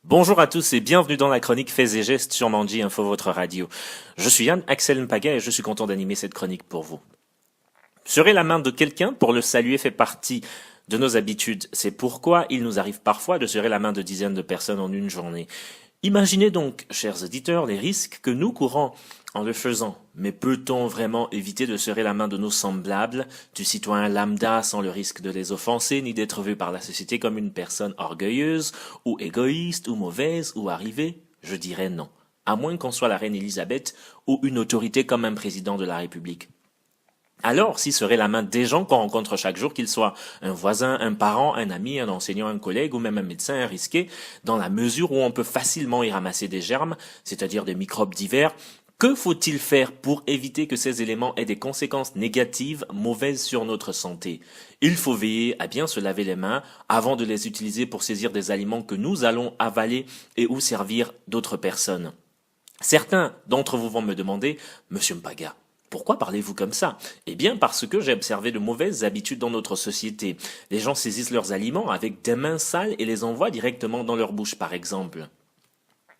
Bonjour à tous et bienvenue dans la chronique Faits et gestes sur Manji Info, votre radio. Je suis Yann Axel Mpaga et je suis content d'animer cette chronique pour vous. Serrer la main de quelqu'un pour le saluer fait partie de nos habitudes. C'est pourquoi il nous arrive parfois de serrer la main de dizaines de personnes en une journée. Imaginez donc, chers auditeurs, les risques que nous courons en le faisant. Mais peut-on vraiment éviter de serrer la main de nos semblables, du citoyen lambda sans le risque de les offenser, ni d'être vu par la société comme une personne orgueilleuse, ou égoïste, ou mauvaise, ou arrivée? Je dirais non. À moins qu'on soit la reine Elisabeth, ou une autorité comme un président de la République. Alors, si serait la main des gens qu'on rencontre chaque jour, qu'ils soient un voisin, un parent, un ami, un enseignant, un collègue ou même un médecin, risqué, dans la mesure où on peut facilement y ramasser des germes, c'est-à-dire des microbes divers, que faut-il faire pour éviter que ces éléments aient des conséquences négatives, mauvaises sur notre santé? Il faut veiller à bien se laver les mains avant de les utiliser pour saisir des aliments que nous allons avaler et ou servir d'autres personnes. Certains d'entre vous vont me demander, Monsieur Mpaga, pourquoi parlez-vous comme ça? Eh bien parce que j'ai observé de mauvaises habitudes dans notre société. Les gens saisissent leurs aliments avec des mains sales et les envoient directement dans leur bouche, par exemple.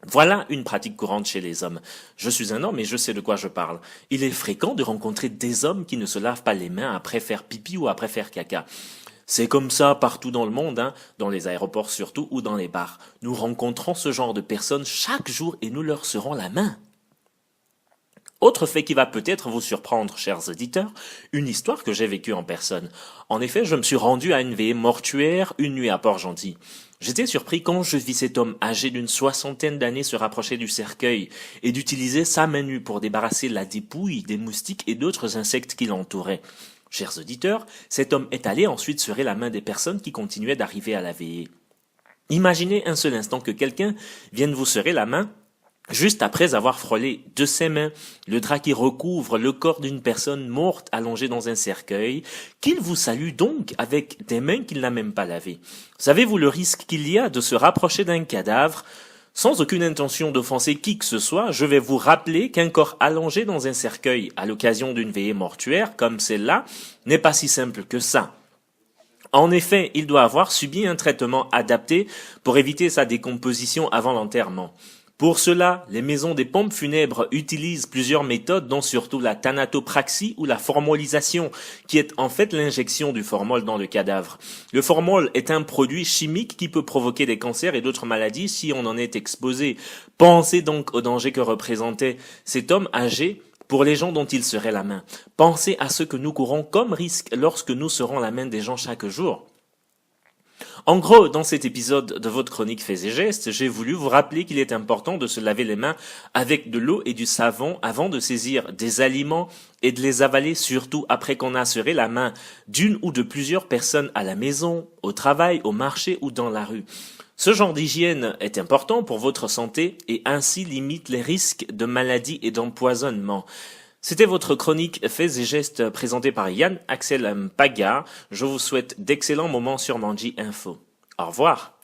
Voilà une pratique courante chez les hommes. Je suis un homme et je sais de quoi je parle. Il est fréquent de rencontrer des hommes qui ne se lavent pas les mains après faire pipi ou après faire caca. C'est comme ça partout dans le monde, dans les aéroports surtout ou dans les bars. Nous rencontrons ce genre de personnes chaque jour et nous leur serrons la main. Autre fait qui va peut-être vous surprendre, chers auditeurs, une histoire que j'ai vécue en personne. En effet, je me suis rendu à une veillée mortuaire une nuit à Port-Gentil. J'étais surpris quand je vis cet homme âgé d'une soixantaine d'années se rapprocher du cercueil et d'utiliser sa main nue pour débarrasser la dépouille des moustiques et d'autres insectes qui l'entouraient. Chers auditeurs, cet homme est allé ensuite serrer la main des personnes qui continuaient d'arriver à la veillée. Imaginez un seul instant que quelqu'un vienne vous serrer la main juste après avoir frôlé de ses mains le drap qui recouvre le corps d'une personne morte allongée dans un cercueil, qu'il vous salue donc avec des mains qu'il n'a même pas lavées. Savez-vous le risque qu'il y a de se rapprocher d'un cadavre? Sans aucune intention d'offenser qui que ce soit, je vais vous rappeler qu'un corps allongé dans un cercueil à l'occasion d'une veillée mortuaire comme celle-là n'est pas si simple que ça. En effet, il doit avoir subi un traitement adapté pour éviter sa décomposition avant l'enterrement. Pour cela, les maisons des pompes funèbres utilisent plusieurs méthodes, dont surtout la thanatopraxie ou la formolisation, qui est en fait l'injection du formol dans le cadavre. Le formol est un produit chimique qui peut provoquer des cancers et d'autres maladies si on en est exposé. Pensez donc au danger que représentait cet homme âgé pour les gens dont il serait la main. Pensez à ce que nous courons comme risque lorsque nous serons la main des gens chaque jour. En gros, dans cet épisode de votre chronique Faits et gestes, j'ai voulu vous rappeler qu'il est important de se laver les mains avec de l'eau et du savon avant de saisir des aliments et de les avaler, surtout après qu'on a serré la main d'une ou de plusieurs personnes à la maison, au travail, au marché ou dans la rue. Ce genre d'hygiène est important pour votre santé et ainsi limite les risques de maladies et d'empoisonnement. C'était votre chronique Faits et gestes présentée par Yann Axel Mpaga. Je vous souhaite d'excellents moments sur Manji Info. Au revoir.